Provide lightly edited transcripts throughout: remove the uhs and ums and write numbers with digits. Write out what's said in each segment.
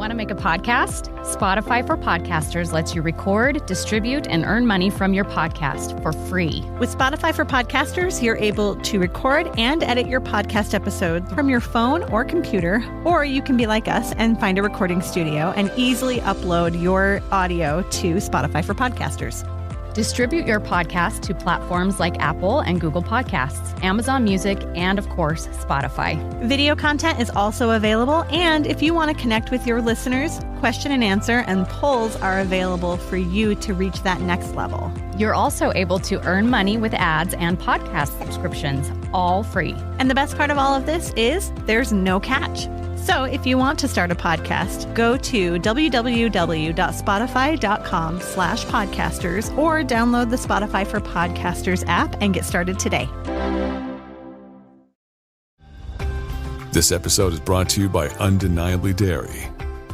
Want to make a podcast? Spotify for Podcasters lets you record, distribute, and earn money from your podcast for free. With Spotify for Podcasters, you're able to record and edit your podcast episodes from your phone or computer, or you can be like us and find a recording studio and easily upload your audio to Spotify for Podcasters. Distribute your podcast to platforms like Apple and Google Podcasts, Amazon Music, and of course, Spotify. Video content is also available, and if you want to connect with your listeners, question and answer and polls are available for you to reach that next level. You're also able to earn money with ads and podcast subscriptions, all free. And the best part of all of this is there's no catch. So if you want to start a podcast, go to www.spotify.com/podcasters or download the Spotify for Podcasters app and get started today. This episode is brought to you by Undeniably Dairy.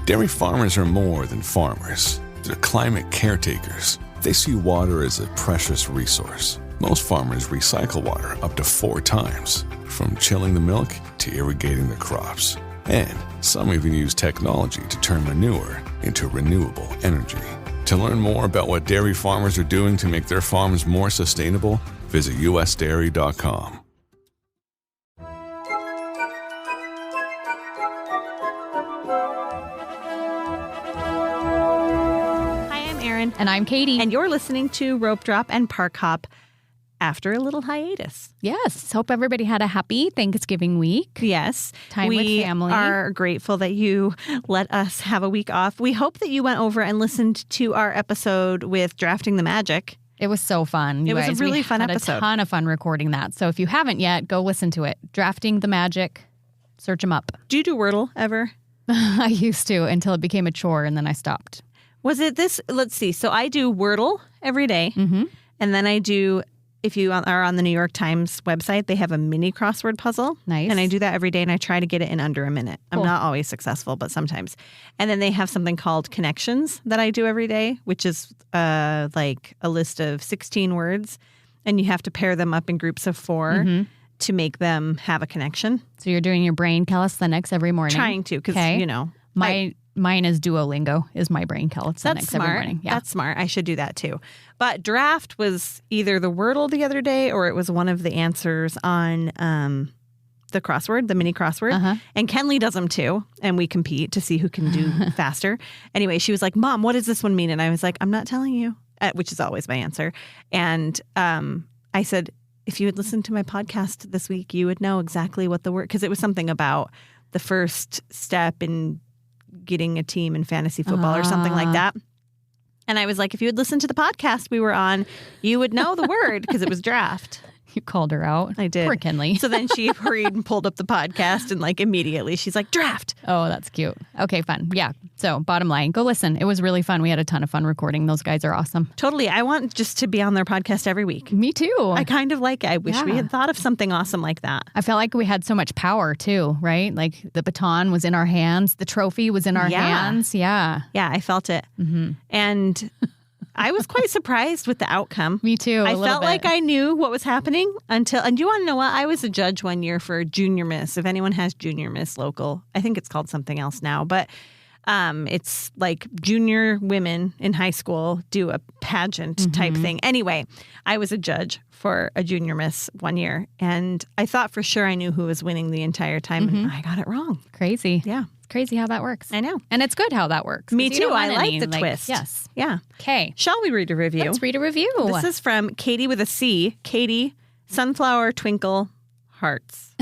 Dairy farmers are more than farmers. They're climate caretakers. They see water as a precious resource. Most farmers recycle water up to 4 times, from chilling the milk to irrigating the crops. And some even use technology to turn manure into renewable energy. To learn more about what dairy farmers are doing to make their farms more sustainable, visit usdairy.com. Hi, I'm Erin. And I'm Katie. And you're listening to Ropedrop and Parkhop after a little hiatus. Yes. Hope everybody had a happy Thanksgiving week. Yes. Time with family. We are grateful that you let us have a week off. We hope that you went over and listened to our episode with Drafting the Magic. It was so fun. It was a really fun episode. episode. A ton of fun recording that. So if you haven't yet, go listen to it. Drafting the Magic. Search them up. Do you do Wordle ever? I used to until it became a chore and then I stopped. Was it this? Let's see. So I do Wordle every day. Mm-hmm. And then I do, if you are on the New York Times website, they have a mini crossword puzzle. Nice. And I do that every day and I try to get it in under a minute. Cool. I'm not always successful, but sometimes. And then they have something called Connections that I do every day, which is like a list of 16 words. And you have to pair them up in groups of 4 to make them have a connection. So you're doing your brain calisthenics every morning? Trying to, because, you know. Mine is Duolingo, is my brain calisthenics every morning. Yeah. That's smart. I should do that too. But draft was either the Wordle the other day or it was one of the answers on the crossword, the mini crossword. Uh-huh. And Kenley does them too. And we compete to see who can do faster. Anyway, she was like, Mom, what does this one mean? And I was like, I'm not telling you, which is always my answer. And I said, if you had listened to my podcast this week, you would know exactly what the word, because it was something about the first step in getting a team in fantasy football or something like that. And I was like, if you had listened to the podcast we were on, you would know the word because it was draft. You called her out. I did. Poor Kenley. So then she hurried and pulled up the podcast and like immediately she's like, draft. Oh, that's cute. Okay, fun. Yeah. So bottom line, go listen. It was really fun. We had a ton of fun recording. Those guys are awesome. Totally. I want just to be on their podcast every week. Me too. I kind of like it. I wish we had thought of something awesome like that. I felt like we had so much power too, right? Like the baton was in our hands. The trophy was in our hands. Yeah. Yeah, I felt it. Mm-hmm. And I was quite surprised with the outcome. Me too. I felt like I knew what was happening until, and do you want to know what? I was a judge one year for Junior Miss. If anyone has Junior Miss local, I think it's called something else now, but it's like junior women in high school do a pageant type thing. Anyway, I was a judge for a Junior Miss one year, and I thought for sure I knew who was winning the entire time, and I got it wrong. Crazy. Yeah. It's crazy how that works. I know. And it's good how that works. Me too. I like the twist. Yes. Yeah. Okay. Shall we read a review? Let's read a review. This is from Katie with a C. Katie, Sunflower Twinkle Hearts.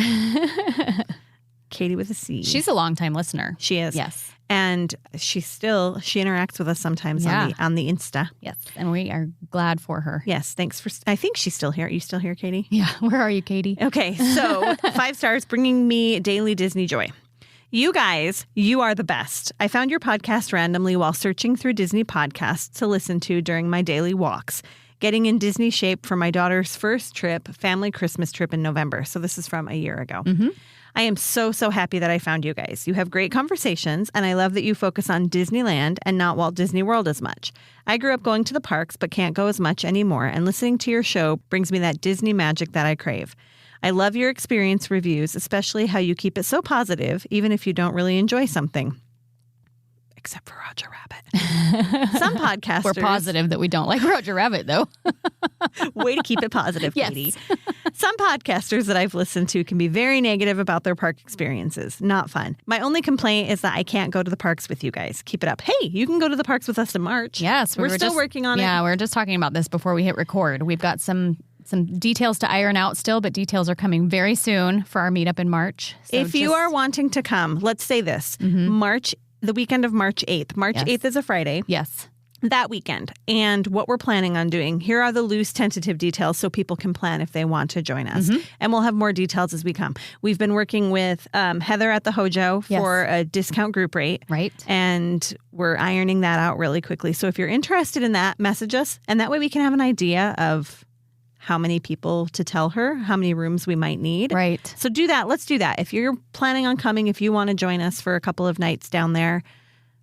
Katie with a C. She's a longtime listener. She is. Yes. And she interacts with us sometimes on the Insta. Yes. And we are glad for her. Yes. Thanks for, I think she's still here. Are you still here, Katie? Yeah. Where are you, Katie? Okay. So 5 stars, bringing me daily Disney joy. You guys, you are the best. I found your podcast randomly while searching through Disney podcasts to listen to during my daily walks, getting in Disney shape for my daughter's first trip, family Christmas trip in November. So this is from a year ago. Mm-hmm. I am so happy that I found you guys. You have great conversations, and I love that you focus on Disneyland and not Walt Disney World as much. I grew up going to the parks, but can't go as much anymore, and listening to your show brings me that Disney magic that I crave. I love your experience reviews, especially how you keep it so positive, even if you don't really enjoy something. Except for Roger Rabbit. Some podcasters... We're positive that we don't like Roger Rabbit, though. Way to keep it positive, Yes. Katie. Some podcasters that I've listened to can be very negative about their park experiences. Not fun. My only complaint is that I can't go to the parks with you guys. Keep it up. Hey, you can go to the parks with us in March. Yes. We're still working on it. Yeah, we were just talking about this before we hit record. We've got some details to iron out still, but details are coming very soon for our meetup in March. So if you are wanting to come, let's say this. The weekend of March 8th. March 8th is a Friday. Yes. That weekend. And what we're planning on doing, here are the loose tentative details so people can plan if they want to join us. And we'll have more details as we come. We've been working with Heather at the Hojo for a discount group rate. Right. And we're ironing that out really quickly. So if you're interested in that, message us. And that way we can have an idea of how many people to tell her, how many rooms we might need. Right. So do that. Let's do that. If you're planning on coming, if you want to join us for a couple of nights down there,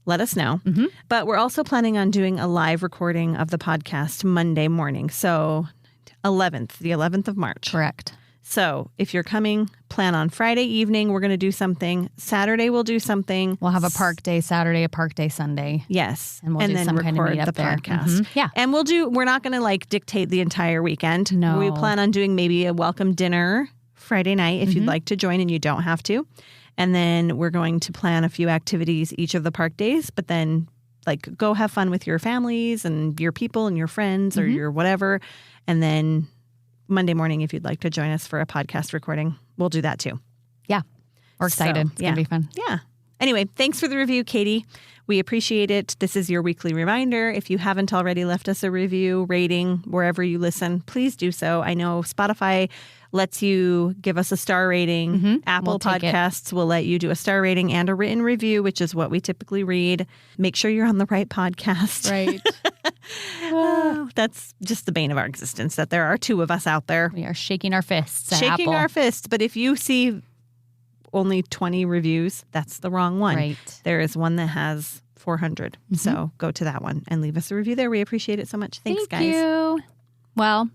let us know. But we're also planning on doing a live recording of the podcast Monday morning. So the 11th of March. Correct. So if you're coming, plan on Friday evening. We're going to do something. Saturday we'll do something. We'll have a park day Saturday, a park day Sunday. Yes. And we'll do then some kind of record meetup the there. podcast. Yeah. And we're not going to dictate the entire weekend. No. We plan on doing maybe a welcome dinner Friday night if you'd like to join, and you don't have to. And then we're going to plan a few activities each of the park days, but then go have fun with your families and your people and your friends or your whatever. And then Monday morning, if you'd like to join us for a podcast recording, we'll do that too. Yeah. We're excited. So, it's going to be fun. Yeah. Anyway, thanks for the review, Katie. We appreciate it. This is your weekly reminder. If you haven't already left us a review, rating, wherever you listen, please do so. I know Spotify lets you give us a star rating. Apple Podcasts will let you do a star rating and a written review, which is what we typically read. Make sure you're on the right podcast. Right. That's just the bane of our existence, that there are two of us out there. We are shaking our fists at Shaking Apple. our fists. But if you see only 20 reviews, that's the wrong one. Right. There is one that has 400. So go to that one and leave us a review there. We appreciate it so much. Thanks, guys. Thank you. Well,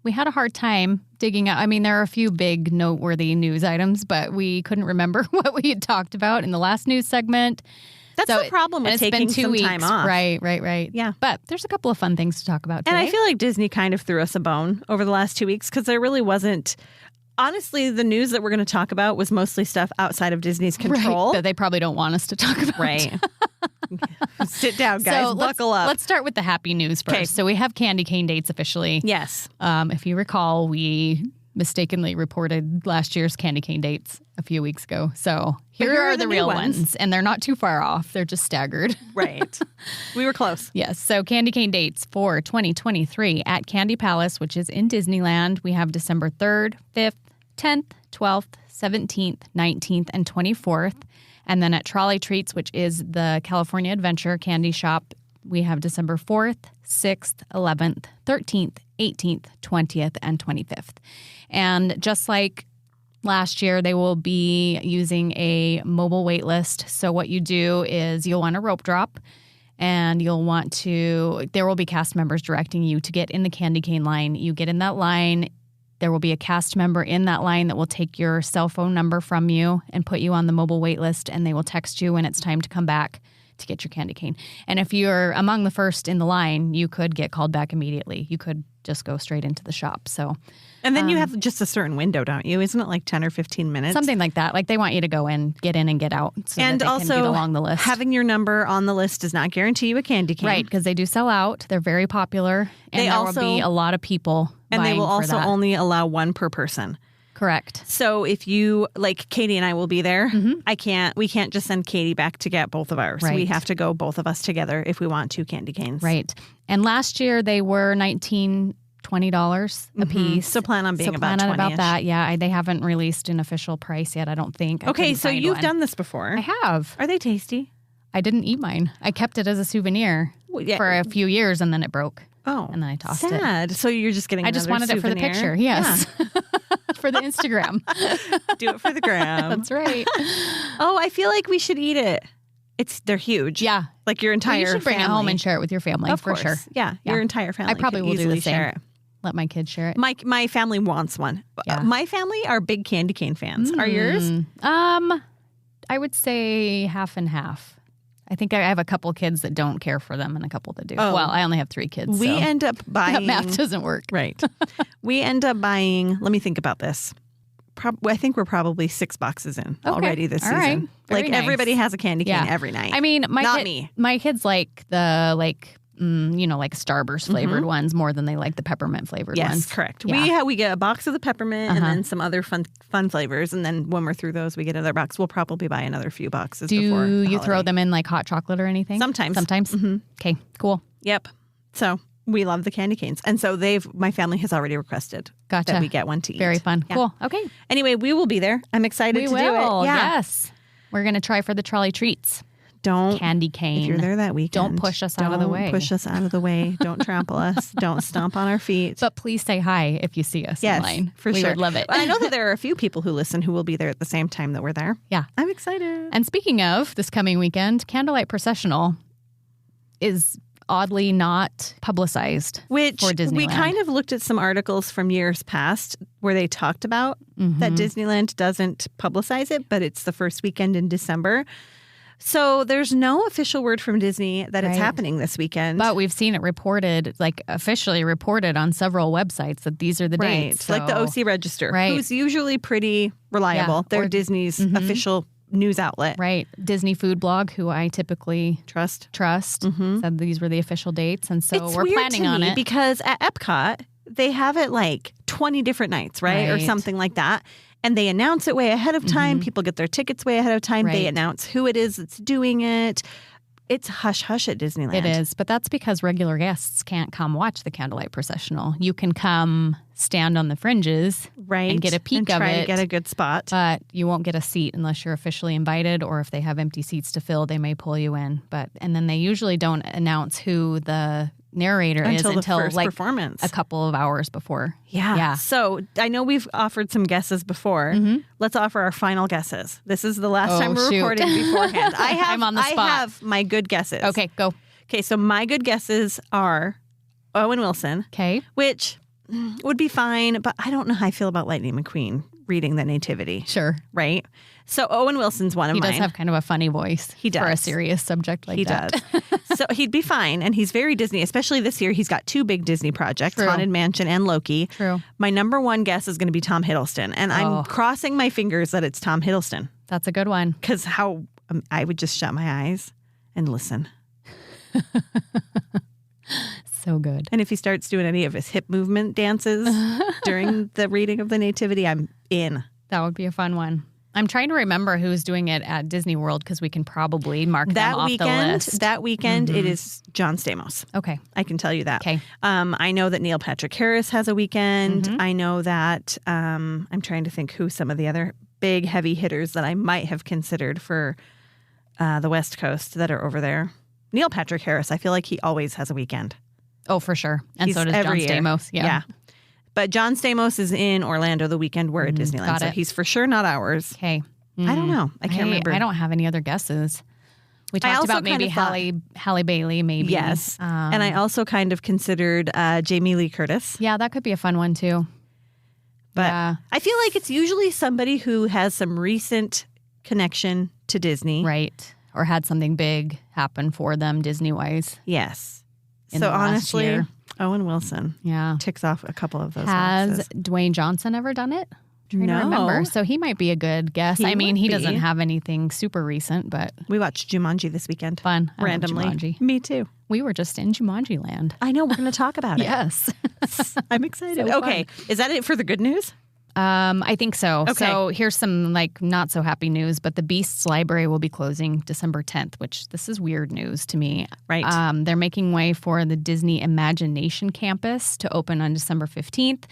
we had a hard time digging out. I mean, there are a few big noteworthy news items, but we couldn't remember what we had talked about in the last news segment. That's the problem with taking some time off. Right. Yeah. But there's a couple of fun things to talk about today. And I feel like Disney kind of threw us a bone over the last 2 weeks because there really wasn't. Honestly, the news that we're going to talk about was mostly stuff outside of Disney's control. Right, that they probably don't want us to talk about. Right. Sit down, guys. So buckle up. Let's start with the happy news first. Okay. So we have candy cane dates officially. Yes. If you recall, we mistakenly reported last year's candy cane dates a few weeks ago. So here are the real ones. And they're not too far off. They're just staggered. Right. We were close. Yes. So candy cane dates for 2023 at Candy Palace, which is in Disneyland. We have December 3rd, 5th, 10th, 12th, 17th, 19th, and 24th. And then at Trolley Treats, which is the California Adventure candy shop, we have December 4th, 6th, 11th, 13th, 18th, 20th, and 25th. And just like last year, they will be using a mobile wait list. So what you do is you'll want a rope drop, and there will be cast members directing you to get in the candy cane line. You get in that line. There will be a cast member in that line that will take your cell phone number from you and put you on the mobile wait list, and they will text you when it's time to come back to get your candy cane. And if you're among the first in the line, you could get called back immediately. You could just go straight into the shop. So, and then you have just a certain window, don't you? Isn't it like 10 or 15 minutes? Something like that. Like they want you to go in and get out so and that they also, can get along the list. Having your number on the list does not guarantee you a candy cane. Right, because they do sell out. They're very popular. And there will be a lot of people and they will vying for also that. only allow one per person. Correct. So if you, like Katie and I will be there, we can't just send Katie back to get both of ours. Right. We have to go both of us together if we want 2 candy canes. Right. And last year they were $19, $20 a piece. So plan on being about 20-ish. about that. Yeah, they haven't released an official price yet, I don't think. Okay, so you've done this before. I have. Are they tasty? I didn't eat mine. I kept it as a souvenir for a few years, and then it broke. Oh. And then I tossed it. Sad. So you're just getting I just another wanted it for the souvenir? picture. Yes. For the Instagram. Do it for the gram. That's right. Oh, I feel like we should eat it. They're huge. Yeah. Like your entire You should bring family. it home and share it with your family, Of for course. sure. Yeah, your entire family. I probably could will do easily the same. share it. Let my kids share it. My family wants one. Yeah. My family are big candy cane fans. Are yours? I would say half and half. I think I have a couple kids that don't care for them and a couple that do. Oh. Well, I only have 3 kids. We so end up buying... that math doesn't work. Right. We end up buying... Let me think about this. I think we're probably 6 boxes in already this season. Right. Very nice. Everybody has a candy cane every night. I mean, Not me. My kids like the Starburst flavored ones more than they like the peppermint flavored ones. Yes, correct. Yeah. We get a box of the peppermint and then some other fun flavors, and then when we're through those, we get another box. We'll probably buy another few boxes. Do before the you throw holiday. them in like hot chocolate or anything? Sometimes. Mm-hmm. Okay, cool. Yep. So we love the candy canes, and so my family has already requested Gotcha. that we get one to eat. Very fun. Yeah. Cool. Okay. Anyway, we will be there. I'm excited We to will. do it. Yeah. Yes. We're gonna try for the trolley treats. Don't Candy cane. If you're there that weekend, Don't push us out of the way. Don't push us out of the way. Don't trample us. Don't stomp on our feet. But please say hi if you see us Yes, in line. for we sure. would love it. I know that there are a few people who listen who will be there at the same time that we're there. Yeah. I'm excited. And speaking of this coming weekend, Candlelight Processional is oddly not publicized Which for Disneyland. we kind of looked at some articles from years past where they talked about that Disneyland doesn't publicize it, but it's the first weekend in December. So there's no official word from Disney that it's happening this weekend. But we've seen it reported, like officially reported on several websites that these are the dates. Like the OC Register, Right. who's usually pretty reliable. Yeah. They're Or- Disney's official news outlet. Right. Disney Food Blog, who I typically Trust. said these were the official dates. And so It's we're weird planning to on me it. because at Epcot, they have it like 20 different nights, right? Or Right. something like that. And they announce it way ahead of time. People get their tickets way ahead of time. They Right. announce who it is that's doing it. It's hush-hush at Disneyland. It is, but that's because regular guests can't come watch the Candlelight Processional. You can come stand on the fringes Right. and get a peek and of try it. to get a good spot. But you won't get a seat unless you're officially invited, or if they have empty seats to fill, they may pull you in. And then they usually don't announce who the narrator is until the until first like performance. a couple of hours before. Yeah. Yeah. So I know we've offered some guesses before. Let's offer our final guesses. This is the last Oh, time we're shoot. recording beforehand. I'm on the spot. I have my good guesses. Okay, go. Okay, so my good guesses are Owen Wilson, Okay. which would be fine, but I don't know how I feel about Lightning McQueen reading the Nativity, Sure. right? So Owen Wilson's one of He mine. does have kind of a funny voice He for a does. serious subject like He that. does. So he'd be fine, and he's very Disney, especially this year. He's got 2 big Disney projects, True. Haunted Mansion and Loki. True. My number 1 guess is going to be Tom Hiddleston, and I'm crossing my fingers that it's Tom Hiddleston That's a good one. because I would just shut my eyes and listen. So good. And if he starts doing any of his hip movement dances during the reading of the Nativity, I'm in. That would be a fun one. I'm trying to remember who's doing it at Disney World because we can probably mark them off the list. That weekend, it is John Stamos. Okay. I can tell you that. Okay. I know that Neil Patrick Harris has a weekend. I know that I'm trying to think who some of the other big heavy hitters that I might have considered for the West Coast that are over there. Neil Patrick Harris, I feel like he always has a weekend. Oh, for sure. And He's so does John every year. Stamos. Yeah. But John Stamos is in Orlando the weekend we're at Disneyland. got So it. he's for sure not ours. Okay. I don't know. I can't remember. I don't have any other guesses. We talked also about maybe kind of Halle Bailey, maybe. Yes. And I also kind of considered Jamie Lee Curtis. Yeah, that could be a fun one too. But Yeah. I feel like it's usually somebody who has some recent connection to Disney. Right. Or had something big happen for them Disney-wise. Yes. In So the last honestly, year. Owen Wilson Yeah. ticks off a couple of those Has boxes. Dwayne Johnson ever done it? Trying to No. remember. So he might be a good guess. He I mean, would he be. doesn't have anything super recent, but We watched Jumanji this weekend. fun. I love Randomly. Jumanji. Me too. We were just in Jumanji Land. I know. We're going to talk about it. Yes. I'm excited. So Okay. Is that it for the good news? I think so. Okay. So here's some like not so happy news, but the Beasts Library will be closing December 10th, which this is weird news to me. Right. They're making way for the Disney Imagination Campus to open on December 15th.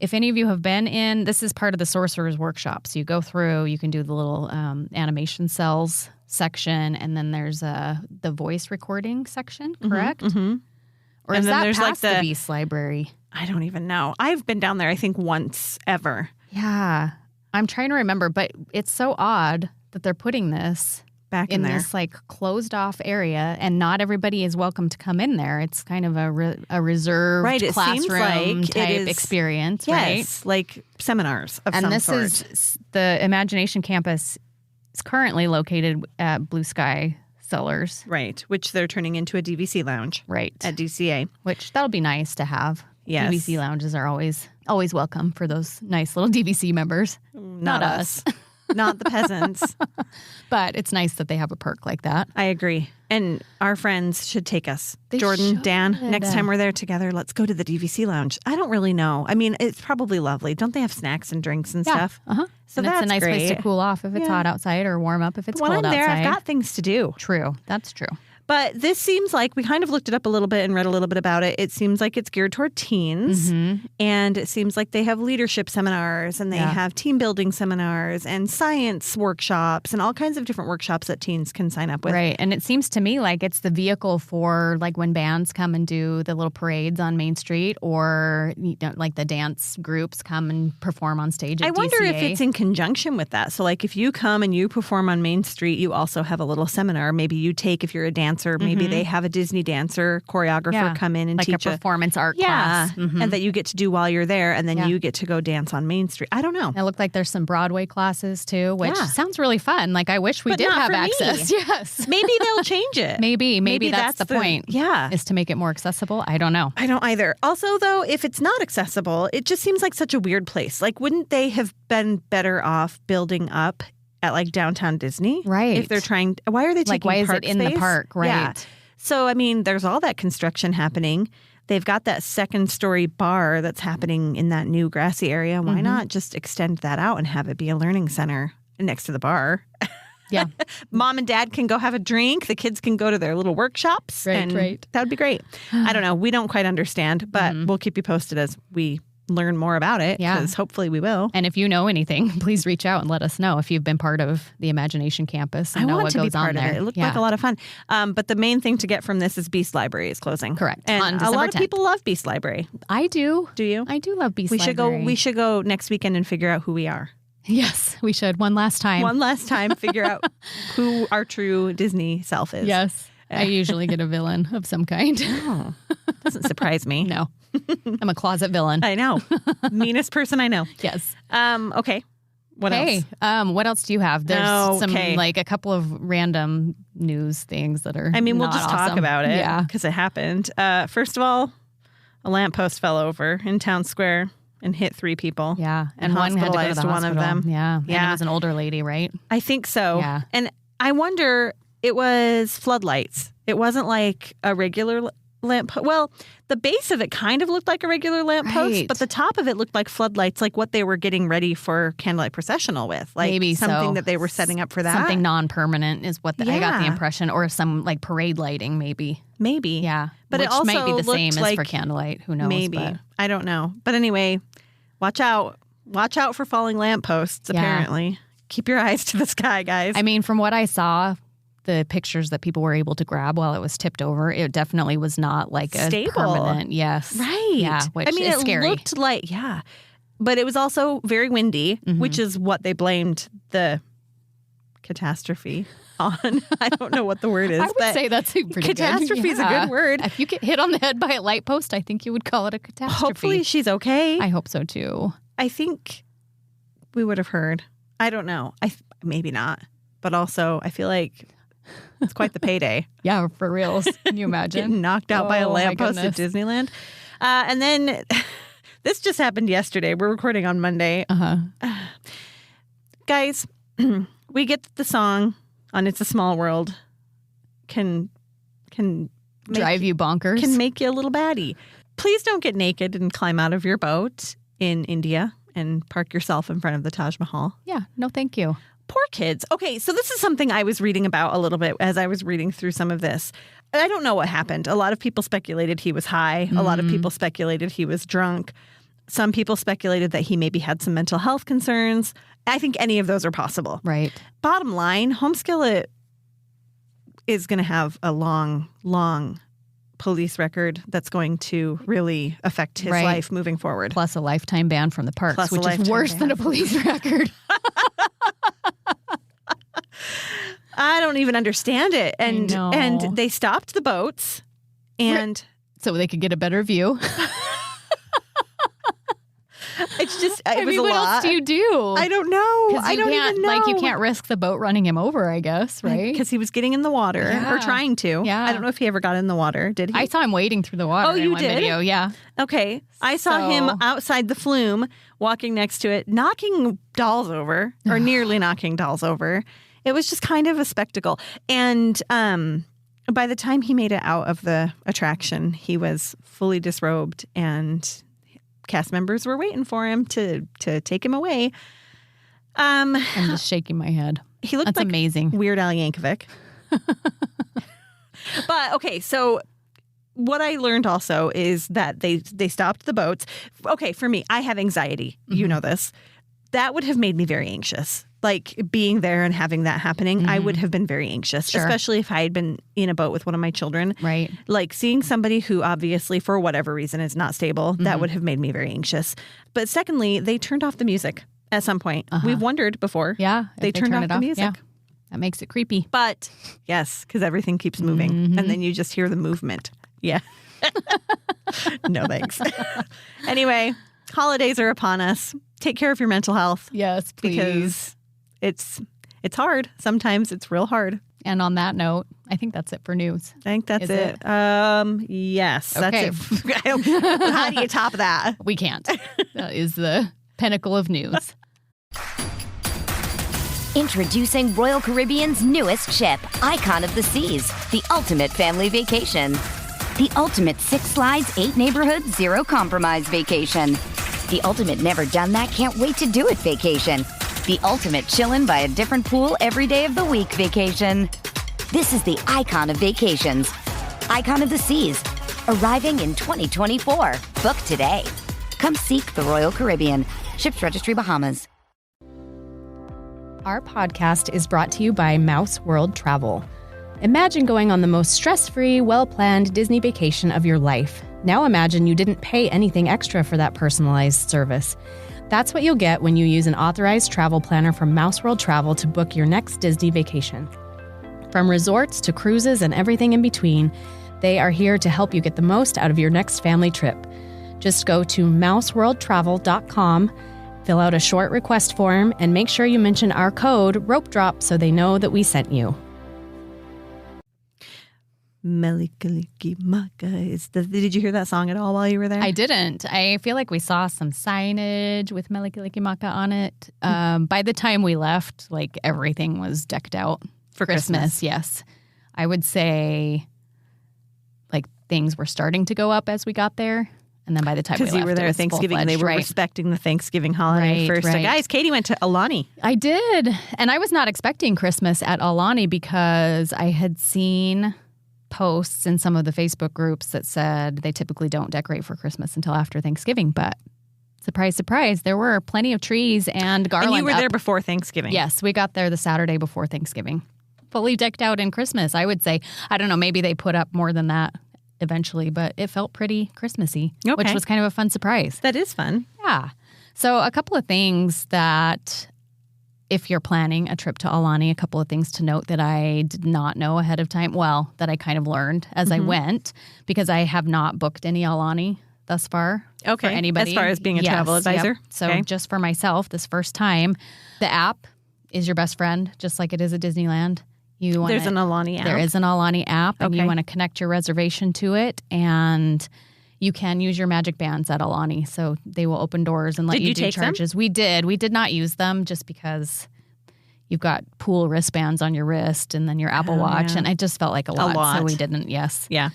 If any of you have been in, this is part of the Sorcerer's Workshop. So you go through, you can do the little animation cells section, and then there's the voice recording section, correct? Mm-hmm. Or And is then that there's, past like, the the- Beasts Library? I don't even know. I've been down there, I think, once ever. Yeah. I'm trying to remember, but it's so odd that they're putting this Back in in there. this like closed off area, and not everybody is welcome to come in there. It's kind of a reserved Right, it seems classroom like it type is- experience, right? Yes, like seminars of And some this sort. is the Imagination Campus is currently located at Blue Sky sellers. Right, which they're turning into a DVC lounge. Right. At DCA. Which that'll be nice to have. Yes. DVC lounges are always welcome for those nice little DVC members. Not us. Not the peasants. But it's nice that they have a perk like that. I agree. And our friends should take us. They Jordan, should. Dan, next time we're there together, let's go to the DVC lounge. I don't really know. I mean, it's probably lovely. Don't they have snacks and drinks and stuff? Uh-huh. So and that's it's a nice place great. to cool off if it's hot outside or warm up if it's When cold I'm there, outside. I've got things to do. True. That's true. But this seems like, we kind of looked it up a little bit and read a little bit about it. It seems like it's geared toward teens. Mm-hmm. And it seems like they have leadership seminars and they have team building seminars and science workshops and all kinds of different workshops that teens can sign up with. Right. And it seems to me like it's the vehicle for like when bands come and do the little parades on Main Street or like the dance groups come and perform on stage at I wonder if DCA. it's in conjunction with that. So like if you come and you perform on Main Street, you also have a little seminar. Maybe you take, if you're a dancer, maybe they have a Disney dancer choreographer come in and like teach a performance art class. Mm-hmm. And that you get to do while you're there, and then you get to go dance on Main Street. I don't know. It looked like there's some Broadway classes too, which sounds really fun. Like I wish we But did not have for me. access. Yes. Maybe they'll change it. Maybe that's the point. Yeah. Is to make it more accessible. I don't know. I don't either. Also, though, if it's not accessible, it just seems like such a weird place. Like, wouldn't they have been better off building up at like downtown Disney? Right. If they're trying, why are they taking why is park it in the space? park? Right. Yeah. So, I mean, there's all that construction happening. They've got that second story bar that's happening in that new grassy area. Why not just extend that out and have it be a learning center next to the bar? Yeah. Mom and dad can go have a drink. The kids can go to their little workshops. Right. That would be great. I don't know. We don't quite understand, but we'll keep you posted as we learn more about it. Yeah. Because hopefully we will. And if you know anything, please reach out and let us know if you've been part of the Imagination Campus and I know want what to goes be part on of there. it. It looked like a lot of fun. But the main thing to get from this is Beast Library is closing. Correct. And On a December lot of 10th. people love Beast Library. I do. Do you? I do love Beast We Library. should go next weekend and figure out who we are. Yes, we should. One last time. One last time, figure out who our true Disney self is. Yes. I usually get a villain of some kind. Oh, doesn't surprise me. No. I'm a closet villain. I know. Meanest person I know. Yes. Okay. What else? What else do you have? There's some like a couple of random news things that are I mean, we'll not just talk awesome. about it Yeah. because it happened. First of all, a lamppost fell over in Town Square and hit 3 people. Yeah. And one had to go to the hospitalized one of hospital. them. Yeah. And Yeah. it was an older lady, right? I think so. Yeah. And I wonder, it was floodlights. It wasn't like a regular lamppost. Well, the base of it kind of looked like a regular lamppost, Right. but the top of it looked like floodlights, like what they were getting ready for Candlelight Processional with. Like Maybe something so. that they were setting up for that. Something non-permanent is what I got the Yeah. impression, or some like parade lighting, maybe. Maybe. Yeah, But which it also might be the looked same as for like candlelight. Who knows? Maybe. But I don't know. But anyway, watch out. Watch out for falling lampposts, Yeah. apparently. Keep your eyes to the sky, guys. I mean, from what I saw, the pictures that people were able to grab while it was tipped over, it definitely was not like a Stable. permanent. Yes. Right. Yeah. Which I mean, is it scary. looked like, but it was also very windy, which is what they blamed the catastrophe on. I don't know what the word is. I would but say that's pretty good. catastrophe is a Yeah. good word. If you get hit on the head by a light post, I think you would call it a catastrophe. Hopefully she's okay. I hope so too. I think we would have heard. I don't know. Maybe not. But also, I feel like it's quite the payday. Yeah, for reals. Can you imagine? Getting knocked out by a Oh, my lamppost at goodness. Disneyland. And then this just happened yesterday. We're recording on Monday. Guys, we get the song on It's a Small World can Drive you bonkers. can make you a little batty. Please don't get naked and climb out of your boat in India and park yourself in front of the Taj Mahal. Yeah. No, thank you. Poor kids. Okay, so this is something I was reading about a little bit as I was reading through some of this. I don't know what happened. A lot of people speculated he was high. A lot of people speculated he was drunk. Some people speculated that he maybe had some mental health concerns. I think any of those are possible. Right. Bottom line, Home Skillet is going to have a long, long police record that's going to really affect his Right. life moving forward. Plus a lifetime ban from the parks, Plus a which is lifetime worse than ban. a police record. I don't even understand it. know. And they stopped the boats and So they could get a better view. It's just, it was mean, a what lot. else do you do? I don't know. I don't even know. Like, you can't risk the boat running him over, I guess, right? Because he was getting in the water or trying to. Yeah. I don't know if he ever got in the water. Did he? I saw him wading through the water Oh, you in one did? video, yeah. Okay. I saw him outside the flume, walking next to it, knocking dolls over, or nearly knocking dolls over. It was just kind of a spectacle. And by the time he made it out of the attraction, he was fully disrobed, and cast members were waiting for him to take him away. I'm just shaking my head. He looked That's like amazing. Weird Al Yankovic. But, okay, so what I learned also is that they stopped the boats. Okay, for me, I have anxiety. Mm-hmm. You know this. That would have made me very anxious. Like, being there and having that happening, I would have been very anxious, especially if I had been in a boat with one of my children. Right. Like, seeing somebody who obviously, for whatever reason, is not stable, that would have made me very anxious. But secondly, they turned off the music at some point. We've wondered before. Yeah. They turned off the music. Yeah. That makes it creepy. But, yes, because everything keeps moving. And then you just hear the movement. Yeah. No, thanks. Anyway, holidays are upon us. Take care of your mental health. Yes, please. Because it's hard. Sometimes it's real hard. And on that note, I think that's it for news. I think that's it. Yes, Okay. that's it. How do you top that? We can't. That is the pinnacle of news. Introducing Royal Caribbean's newest ship, Icon of the Seas, the ultimate family vacation. The ultimate 6 slides, 8 neighborhoods, 0 compromise vacation. The ultimate never done that, can't wait to do it vacation. The ultimate chillin' by a different pool every day of the week vacation. This is the Icon of vacations. Icon of the Seas, arriving in 2024. Book today. Come seek the Royal Caribbean. Ships Registry, Bahamas. Our podcast is brought to you by Mouse World Travel. Imagine going on the most stress-free, well-planned Disney vacation of your life. Now imagine you didn't pay anything extra for that personalized service. That's what you'll get when you use an authorized travel planner from Mouse World Travel to book your next Disney vacation. From resorts to cruises and everything in between, they are here to help you get the most out of your next family trip. Just go to mouseworldtravel.com, fill out a short request form, and make sure you mention our code Ropedrop so they know that we sent you. Mele Kalikimaka is did you hear that song at all while you were there? I didn't. I feel like we saw some signage with Mele Kalikimaka on it. By the time we left, like, everything was decked out For Christmas. Yes. I would say, like, things were starting to go up as we got there. And then by the time we left, because you were there it at was Thanksgiving, they were full-fledged, respecting the Thanksgiving holiday Right, first. right. Guys, Katie went to Aulani. I did. And I was not expecting Christmas at Aulani because I had seen posts in some of the Facebook groups that said they typically don't decorate for Christmas until after Thanksgiving. But surprise, surprise, there were plenty of trees and garland. And you were up. there before Thanksgiving. Yes, we got there the Saturday before Thanksgiving. Fully decked out in Christmas, I would say. I don't know, maybe they put up more than that eventually, but it felt pretty Christmassy, which was kind of a fun surprise. That is fun. Yeah. So a couple of things that, if you're planning a trip to Aulani, a couple of things to note that I did not know ahead of time. Well, that I kind of learned as I went, because I have not booked any Aulani thus far. Okay. For anybody. As far as being a travel advisor? Yep. So Okay. just for myself, this first time, the app is your best friend, just like it is at Disneyland. There's an Aulani app. There is an Aulani app, and you Okay. want to connect your reservation to it, and you can use your magic bands at Aulani. So they will open doors and let Did you you do take them? charges. We did. We did not use them just because you've got pool wristbands on your wrist and then your Apple Watch, yeah. and it just felt like a lot. lot. So we didn't, yes. Yeah.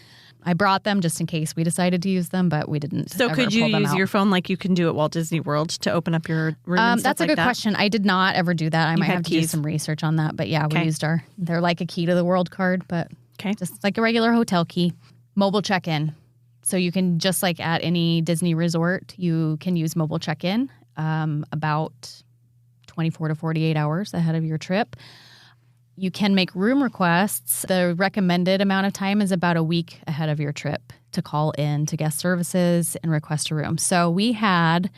I brought them just in case we decided to use them, but we didn't. So ever could you pull them use out. your phone like you can do at Walt Disney World to open up your room and stuff That's a like good that? question. I did not ever do that. I might had have to do keys? some research on that. But yeah, we Okay. used they're like a key to the world card, but Okay. just like a regular hotel key. Mobile check-in. So you can, just like at any Disney resort, you can use mobile check-in about 24 to 48 hours ahead of your trip. You can make room requests. The recommended amount of time is about a week ahead of your trip to call in to guest services and request a room. So we had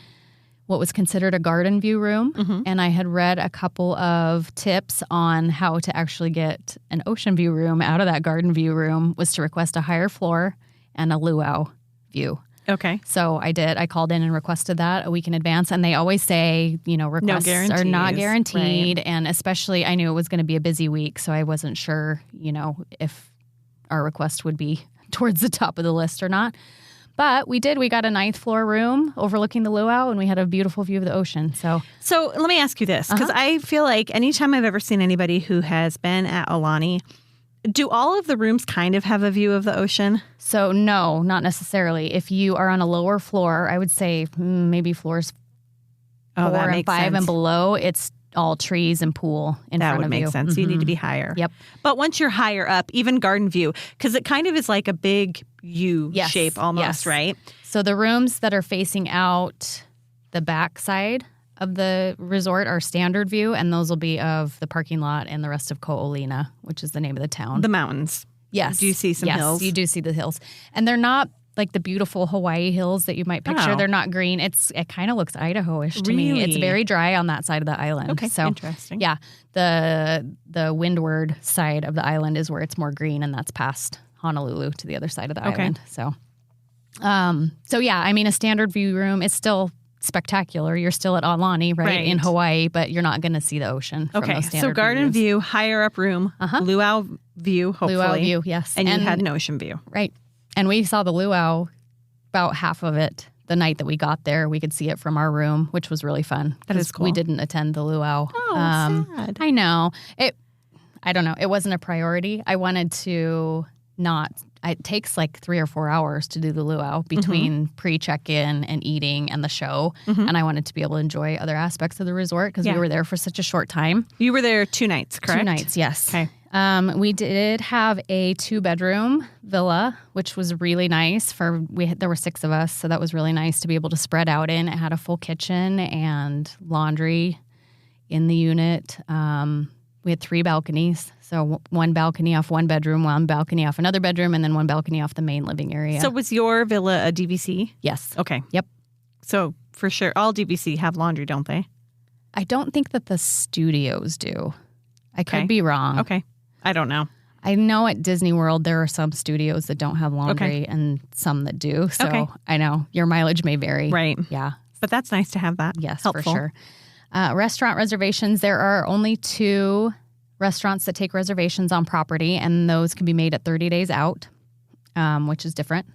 what was considered a garden view room, and I had read a couple of tips on how to actually get an ocean view room out of that garden view room was to request a higher floor and a luau view. Okay. So I did. I called in and requested that a week in advance. And they always say, requests are not guaranteed. Right. And especially, I knew it was going to be a busy week. So I wasn't sure, if our request would be towards the top of the list or not. But we did. We got a 9th floor room overlooking the luau, and we had a beautiful view of the ocean. So let me ask you this, because I feel like anytime I've ever seen anybody who has been at Aulani, do all of the rooms kind of have a view of the ocean? So no, not necessarily. If you are on a lower floor, I would say maybe floors 4 and 5 and below, it's all trees and pool in front of you. That would make sense. You need to be higher. Yep. But once you're higher up, even garden view, because it kind of is like a big U shape almost, right? So the rooms that are facing out the back side of the resort are standard view, and those will be of the parking lot and the rest of Ko'olina, which is the name of the town. The mountains. Yes. Do you see some hills? Yes, you do see the hills. And they're not like the beautiful Hawaii hills that you might picture. Oh. They're not green. It kind of looks Idaho-ish to me. It's very dry on that side of the island. Okay, so interesting. Yeah, the windward side of the island is where it's more green, and that's past Honolulu to the other side of the island. So yeah, I mean, a standard view room is still spectacular. You're still at Aulani, right, in Hawaii, but you're not going to see the ocean from those standard so garden view, higher up room, luau view, hopefully. Luau view, yes. And you had an ocean view. Right. And we saw the luau, about half of it, the night that we got there. We could see it from our room, which was really fun. That is cool. We didn't attend the luau. Oh, sad. I know. I don't know. It wasn't a priority. I wanted to not. It takes like 3 or 4 hours to do the luau between pre-check-in and eating and the show. And I wanted to be able to enjoy other aspects of the resort because we were there for such a short time. You were there 2 nights, correct? 2 nights, yes. Okay. We did have a 2-bedroom villa, which was really nice. There were 6 of us, so that was really nice to be able to spread out in. It had a full kitchen and laundry in the unit. We had 3 balconies, so 1 balcony off 1 bedroom, 1 balcony off another bedroom, and then 1 balcony off the main living area. So was your villa a DVC? Yes. Okay. Yep. So for sure, all DVC have laundry, don't they? I don't think that the studios do. I could be wrong. Okay. I don't know. I know at Disney World there are some studios that don't have laundry and some that do. So I know your mileage may vary. Right. Yeah. But that's nice to have that. Yes, Helpful. for sure. Restaurant reservations. There are only 2 restaurants that take reservations on property, and those can be made at 30 days out, which is different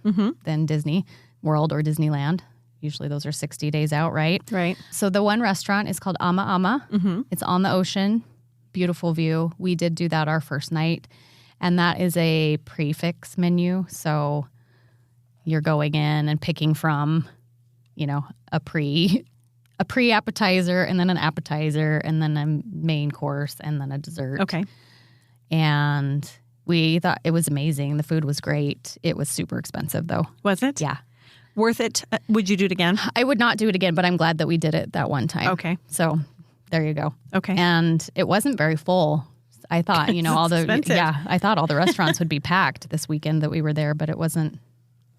than Disney World or Disneyland. Usually those are 60 days out, right? Right. So the one restaurant is called Ama Ama. It's on the ocean. Beautiful view. We did do that our first night. And that is a prefix menu. So you're going in and picking from, a pre-appetizer and then an appetizer and then a main course and then a dessert. Okay. And we thought it was amazing. The food was great. It was super expensive though. Was it? Yeah. Worth it? Would you do it again? I would not do it again, but I'm glad that we did it that one time. Okay. So there you go. Okay. And it wasn't very full. I thought, I thought all the restaurants would be packed this weekend that we were there, but it wasn't.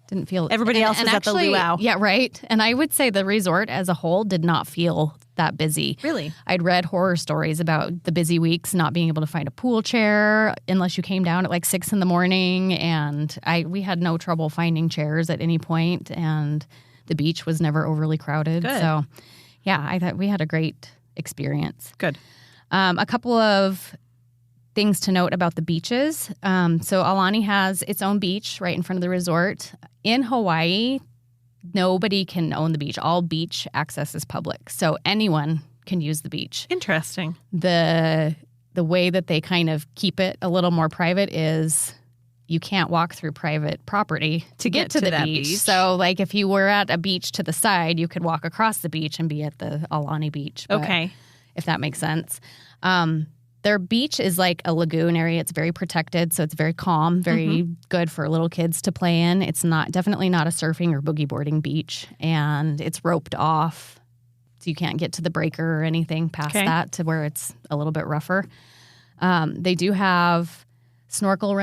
Didn't feel. Everybody else was actually, at the luau. Yeah, right. And I would say the resort as a whole did not feel that busy. Really? I'd read horror stories about the busy weeks, not being able to find a pool chair unless you came down at like 6 a.m. And we had no trouble finding chairs at any point, and the beach was never overly crowded. Good. So, yeah, I thought we had a great experience. Good. A couple of things to note about the beaches. So Aulani has its own beach right in front of the resort. In Hawaii, nobody can own the beach. All beach access is public. So anyone can use the beach. Interesting. The way that they kind of keep it a little more private is you can't walk through private property to get to the beach. So like if you were at a beach to the side, you could walk across the beach and be at the Aulani beach. But okay. If that makes sense. Their beach is like a lagoon area. It's very protected, so it's very calm, very good for little kids to play in. It's definitely not a surfing or boogie boarding beach, and it's roped off, so you can't get to the breaker or anything past that to where it's a little bit rougher. They do have snorkels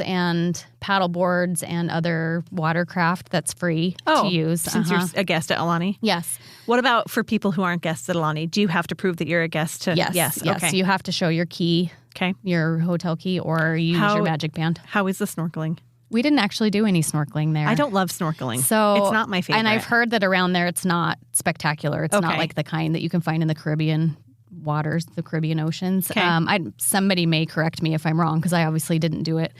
and paddle boards and other watercraft that's free to use. Since you're a guest at Aulani? Yes. What about for people who aren't guests at Aulani? Do you have to prove that you're a guest to? Yes. Okay. You have to show your key, your hotel key, or you use your magic band. How is the snorkeling? We didn't actually do any snorkeling there. I don't love snorkeling. So it's not my favorite. And I've heard that around there it's not spectacular. It's not Okay. like the kind that you can find in the Caribbean waters, the Caribbean oceans. Okay. Somebody may correct me if I'm wrong because I obviously didn't do it.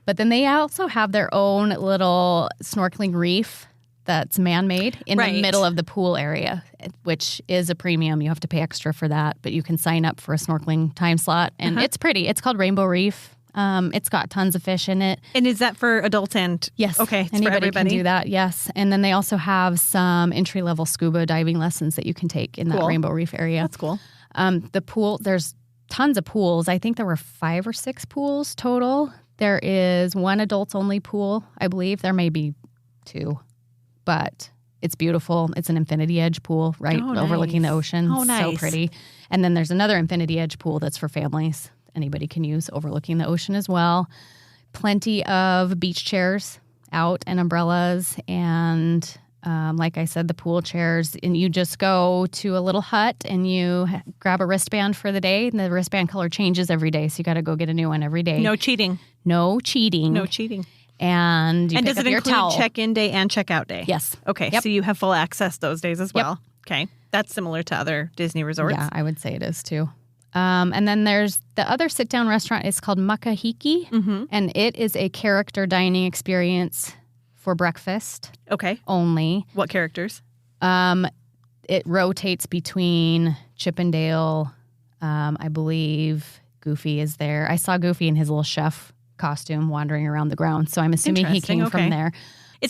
But then they also have their own little snorkeling reef that's man-made in Right. the middle of the pool area, which is a premium. You have to pay extra for that, but you can sign up for a snorkeling time slot. And it's pretty. It's called Rainbow Reef. It's got tons of fish in it. And is that for adults and... Yes. Okay, it's for Anybody everybody? can do that, yes. And then they also have some entry-level scuba diving lessons that you can take in that Cool. Rainbow Reef area. That's cool. The pool, there's tons of pools. I think there were 5 or 6 pools total. There is one adults-only pool, I believe. There may be 2, but it's beautiful. It's an infinity edge pool, right, overlooking the ocean. Oh, nice. So pretty. And then there's another infinity edge pool that's for families. Anybody can use, overlooking the ocean as well. Plenty of beach chairs out and umbrellas and like I said, the pool chairs. And you just go to a little hut and you grab a wristband for the day. And the wristband color changes every day, so you got to go get a new one every day. No cheating. No cheating. No cheating. And you And pick does up it your include towel. check-in day and check-out day? Yes. Okay, Yep. so you have full access those days as Yep. well. Okay, that's similar to other Disney resorts. Yeah, I would say it is too. And then there's the other sit-down restaurant. It's called Makahiki, and it is a character dining experience for breakfast Okay. only. What characters? It rotates between Chip and Dale. I believe Goofy is there. I saw Goofy in his little chef costume wandering around the grounds, so I'm assuming he Interesting, came okay. from there.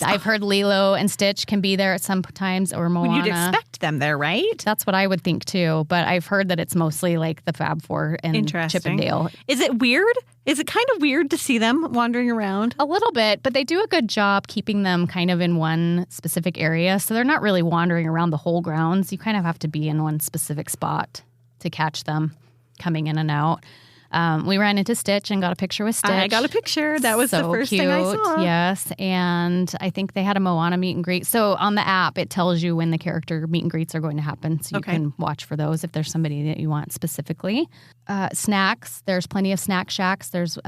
I've heard Lilo and Stitch can be there at some times, or Moana. You'd expect them there, right? That's what I would think too, but I've heard that it's mostly like the Fab Four and Interesting. Chip and Dale. Is it weird? Is it kind of weird to see them wandering around? A little bit, but they do a good job keeping them kind of in one specific area, so they're not really wandering around the whole grounds. You kind of have to be in one specific spot to catch them coming in and out. We ran into Stitch and got a picture with Stitch. I got a picture. That was the So first cute. thing I saw. Yes, and I think they had a Moana meet and greet. So on the app, it tells you when the character meet and greets are going to happen, so you Okay. can watch for those if there's somebody that you want specifically. Snacks, there's plenty of snack shacks. There's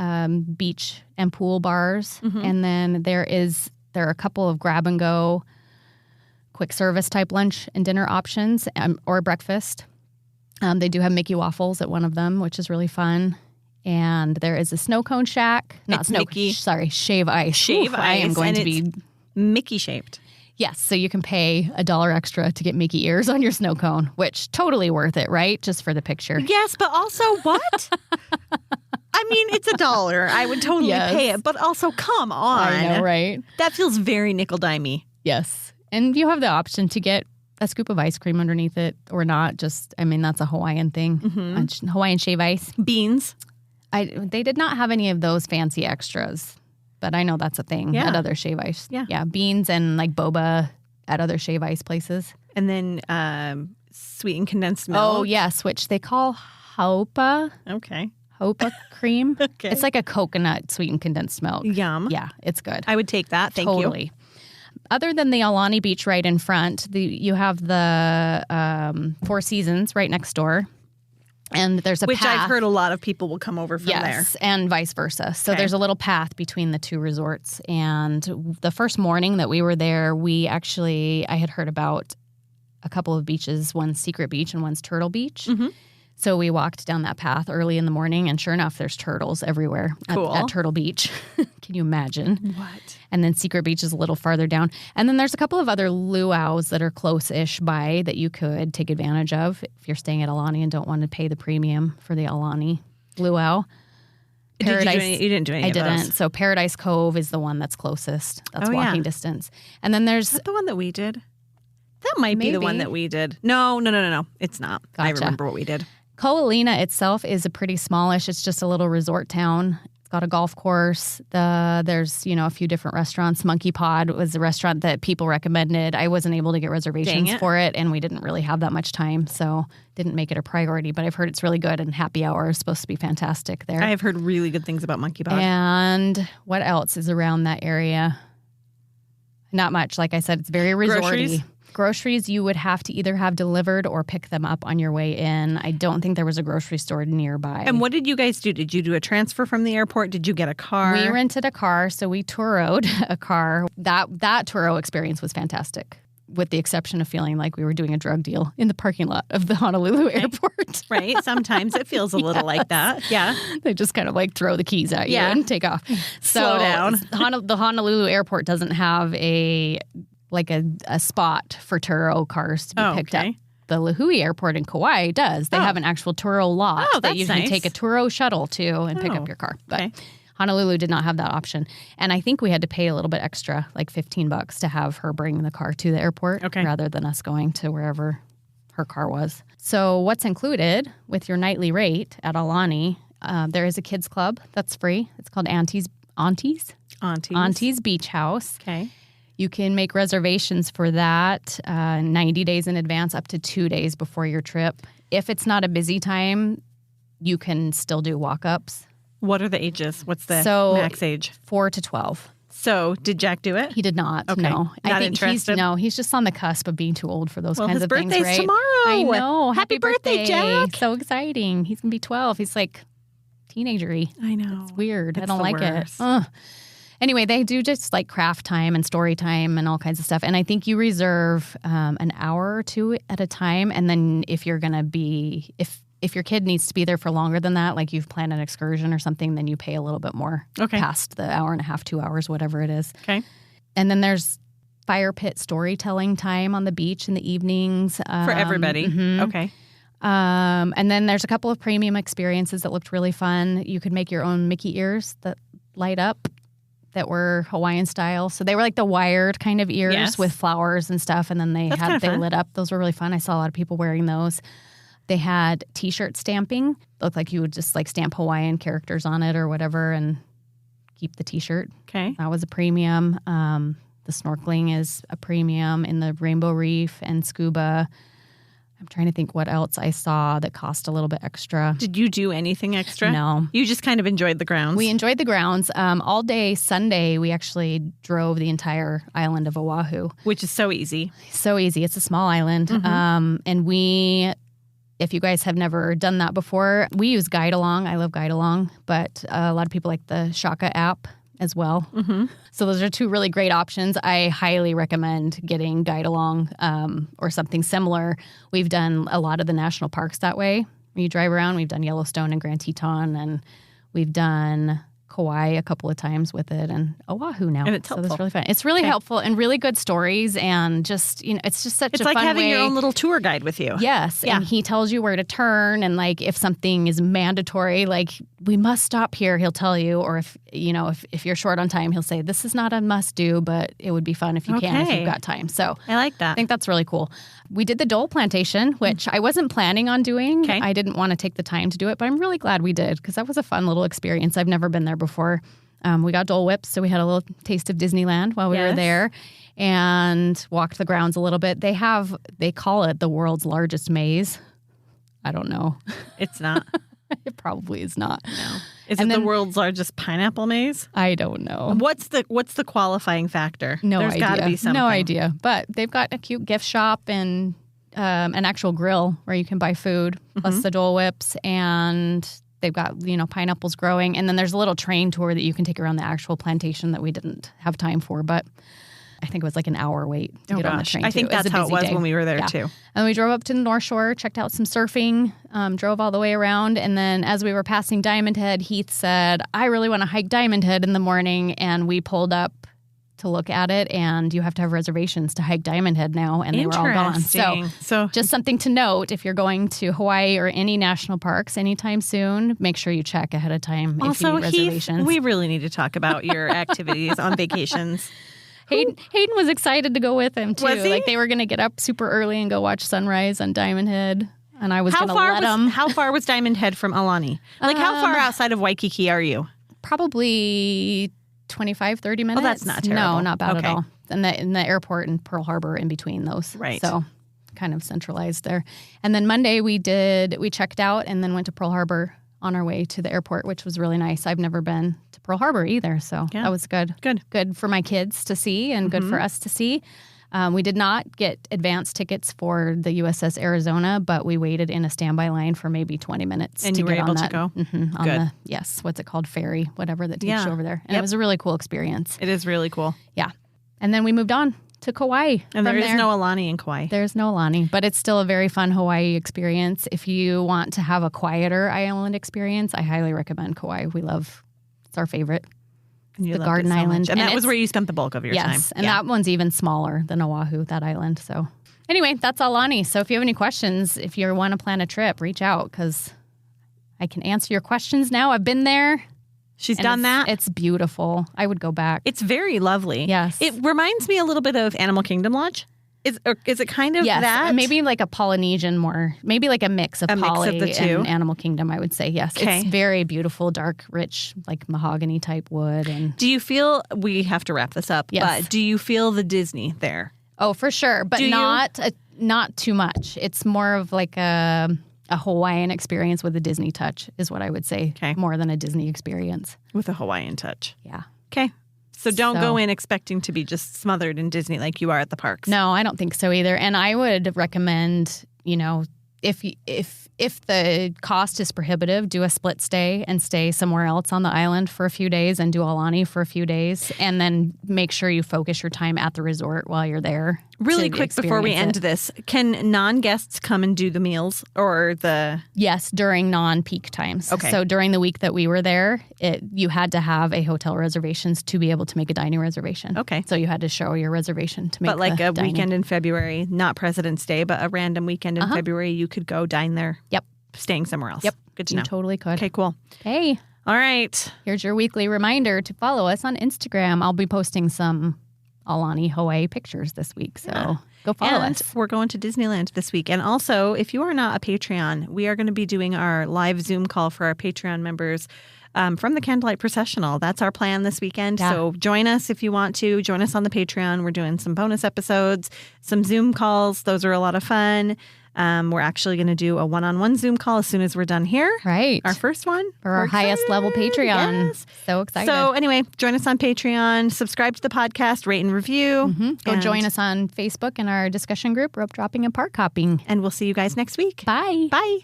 beach and pool bars, and then there are a couple of grab and go, quick service type lunch and dinner options, or breakfast. They do have Mickey waffles at one of them, which is really fun. And there is a snow cone shack. Not It's snow, Mickey. sorry, shave ice. Shave Oof, I am ice, going and to be, Mickey shaped. yes, so you can pay $1 extra to get Mickey ears on your snow cone, which totally worth it, right? Just for the picture. Yes, but also what? I mean, it's $1. I would totally Yes. pay it, but also come on. I know, right? That feels very nickel-dimey. Yes. And you have the option to get a scoop of ice cream underneath it or not. That's a Hawaiian thing. Hawaiian shave ice. Beans. They did not have any of those fancy extras, but I know that's a thing Yeah. at other shave ice. Yeah. Beans and like boba at other shave ice places. And then sweetened condensed milk. Oh, yes, which they call Haupa Okay. cream. Okay. It's like a coconut sweetened condensed milk. Yum. Yeah, it's good. I would take that. Thank you. Totally. Other than the Aulani Beach right in front, you have the Four Seasons right next door. And there's a Which path. I've heard a lot of people will come over from there. Yes, and vice versa. So Okay. there's a little path between the two resorts. And the first morning that we were there, I had heard about a couple of beaches, one's Secret Beach and one's Turtle Beach. Mm-hmm. So we walked down that path early in the morning, and sure enough, there's turtles everywhere Cool. at Turtle Beach. Can you imagine? What? And then Secret Beach is a little farther down. And then there's a couple of other luau's that are close-ish by that you could take advantage of if you're staying at Aulani and don't want to pay the premium for the Aulani luau. You didn't do any I of didn't. those. So Paradise Cove is the one that's closest. That's Oh, yeah. walking distance. And then there's Is that the one that we did? That might be the one Maybe. that we did. No. It's not. I Gotcha. remember what we did. Ko'olina itself is a pretty smallish. It's just a little resort town. It's got a golf course. There's a few different restaurants. Monkey Pod was a restaurant that people recommended. I wasn't able to get reservations Dang it. for it, and we didn't really have that much time, so didn't make it a priority. But I've heard it's really good, and happy hour is supposed to be fantastic there. I have heard really good things about Monkey Pod. And what else is around that area? Not much. Like I said, it's very resorty. Groceries? Groceries you would have to either have delivered or pick them up on your way in. I don't think there was a grocery store nearby. And what did you guys do? Did you do a transfer from the airport? Did you get a car? We rented a car, so we Turo'd a car. That Turo experience was fantastic, with the exception of feeling like we were doing a drug deal in the parking lot of the Honolulu airport. Right. Sometimes it feels a little like that. Yeah. They just kind of like throw the keys at you and take off. Slow down. The Honolulu airport doesn't have a spot for Turo cars to be picked up. The Lahui airport in Kauai does. They have an actual Turo lot that you can take a Turo shuttle to and pick up your car. But Honolulu did not have that option. And I think we had to pay a little bit extra, like $15 to have her bring the car to the airport rather than us going to wherever her car was. So what's included with your nightly rate at Aulani, there is a kids club that's free. It's called Auntie's Beach House. Okay. You can make reservations for that 90 days in advance, up to 2 days before your trip. If it's not a busy time, you can still do walk-ups. What are the ages? What's the max age? 4 to 12. So did Jack do it? He did not. Okay. No. Not interested? He's just on the cusp of being too old for those kinds of things, right? His birthday's tomorrow. I know. Happy birthday, Jack. So exciting. He's going to be 12. He's like teenager-y. I know. It's weird. It's I don't like worst. it. Anyway, they do just like craft time and story time and all kinds of stuff. And I think you reserve an hour or two at a time. And then if you're going to be, if your kid needs to be there for longer than that, like you've planned an excursion or something, then you pay a little bit more past the hour and a half, 2 hours, whatever it is. Okay. And then there's fire pit storytelling time on the beach in the evenings. For everybody. Mm-hmm. Okay. And then there's a couple of premium experiences that looked really fun. You could make your own Mickey ears that light up that were Hawaiian style. So they were like the wired kind of ears with flowers and stuff. And then they lit up. Those were really fun. I saw a lot of people wearing those. They had T-shirt stamping. Looked like you would just like stamp Hawaiian characters on it or whatever and keep the T-shirt. Okay. That was a premium. The snorkeling is a premium in the Rainbow Reef and scuba. I'm trying to think what else I saw that cost a little bit extra. Did you do anything extra? No. You just kind of enjoyed the grounds? We enjoyed the grounds. All day Sunday, we actually drove the entire island of Oahu. Which is so easy. So easy. It's a small island. Mm-hmm. And we, if you guys have never done that before, we use Guide Along. I love Guide Along, but a lot of people like the Shaka app as well. Mm-hmm. So those are two really great options. I highly recommend getting Guide Along or something similar. We've done a lot of the national parks that way. When you drive around, we've done Yellowstone and Grand Teton, and we've done Kauai a couple of times with it, and Oahu now. And it's helpful. So that's really fun. It's really helpful and really good stories, and just, it's just such a fun way. It's like having your own little tour guide with you. Yes. Yeah. And he tells you where to turn, and like if something is mandatory, like we must stop here, he'll tell you. Or if you're short on time, he'll say, this is not a must do, but it would be fun if you can, if you've got time. So I like that. I think that's really cool. We did the Dole Plantation, which I wasn't planning on doing. Okay. I didn't want to take the time to do it, but I'm really glad we did because that was a fun little experience. I've never been there before. We got Dole Whips, so we had a little taste of Disneyland while we were there and walked the grounds a little bit. They call it the world's largest maze. I don't know. It's not. It probably is not. No. Is it the world's largest pineapple maze? I don't know. What's the qualifying factor? No There's idea. There's got to be something. No idea. But they've got a cute gift shop and an actual grill where you can buy food, plus the Dole Whips, and they've got, pineapples growing. And then there's a little train tour that you can take around the actual plantation that we didn't have time for, but I think it was like an hour wait to get on the train. I think that's how it was when we were there too. And we drove up to the North Shore, checked out some surfing, drove all the way around. And then as we were passing Diamond Head, Heath said, I really want to hike Diamond Head in the morning. And we pulled up to look at it, and you have to have reservations to hike Diamond Head now, and they were all gone. So just something to note, if you're going to Hawaii or any national parks anytime soon, make sure you check ahead of time if you need reservations. Heath, we really need to talk about your activities on vacations. Hayden was excited to go with him, too. Was he? Like, they were going to get up super early and go watch sunrise on Diamond Head, and I was going to let them. How far was Diamond Head from Aulani? Like, how far outside of Waikiki are you? Probably 25, 30 minutes. Oh, that's not terrible. No, not bad at all. And in the airport and Pearl Harbor in between those. Right. So kind of centralized there. And then Monday we checked out and then went to Pearl Harbor on our way to the airport, which was really nice. I've never been to Pearl Harbor either, so that was good. Good for my kids to see and good for us to see. We did not get advance tickets for the USS Arizona, but we waited in a standby line for maybe 20 minutes. And to you were get able on to that, go? Mm-hmm, on Good. the, yes, what's it called? Ferry, whatever that takes you over there. And Yep. it was a really cool experience. It is really cool. Yeah. And then we moved on to Kauai. And there from is no Aulani in Kauai. There's no Aulani, but it's still a very fun Hawaii experience. If you want to have a quieter island experience, I highly recommend Kauai. It's our favorite. And you the loved Garden it so Island. much. And that was it's- where you spent the bulk of your time. Yes, and that one's even smaller than Oahu, that island. So anyway, that's Aulani. So if you have any questions, if you want to plan a trip, reach out because I can answer your questions now. I've been there. She's and done that. It's beautiful. I would go back. It's very lovely. Yes. It reminds me a little bit of Animal Kingdom Lodge. Is it kind of yes, that? maybe like a Polynesian more, maybe like a mix of Poly the two. and Animal Kingdom, I would say. Yes. Okay. It's very beautiful, dark, rich, like mahogany type wood. And Do you feel, we have to wrap this up, Yes. but do you feel the Disney there? oh, for sure, but Do you? not too much. It's more of like a Hawaiian experience with a Disney touch is what I would say. Okay. More than a Disney experience. With a Hawaiian touch. Yeah. Okay. So don't So- go in expecting to be just smothered in Disney like you are at the parks. No, I don't think so either. And I would recommend, if the cost is prohibitive, do a split stay and stay somewhere else on the island for a few days and do Aulani for a few days. And then make sure you focus your time at the resort while you're there. Really to quick before we end experience it. this, can non-guests come and do the meals or the... Yes, during non-peak times. Okay. So during the week that we were there, you had to have a hotel reservations to be able to make a dining reservation. Okay. So you had to show your reservation to make But like the a dining. weekend in February, not President's Day, but a random weekend in February, you could go dine there. Yep. Staying somewhere else. Yep. Good to You know. totally could. Okay, cool. Hey, All right. here's your weekly reminder to follow us on Instagram. I'll be posting some Aulani, Hawaii pictures this week. So go follow And us. we're going to Disneyland this week. And also, if you are not a Patreon, we are going to be doing our live Zoom call for our Patreon members from the Candlelight Processional. That's our plan this weekend. Yeah. So join us if you want to. Join us on the Patreon. We're doing some bonus episodes, some Zoom calls. Those are a lot of fun. We're actually going to do a one-on-one Zoom call as soon as we're done here. Right. Our first one. For our We're highest level excited. Patreon. Yes. So excited. So anyway, join us on Patreon. Subscribe to the podcast. Rate and review. Go and- join us on Facebook in our discussion group, Rope Dropping and Park Hopping. And we'll see you guys next week. Bye. Bye.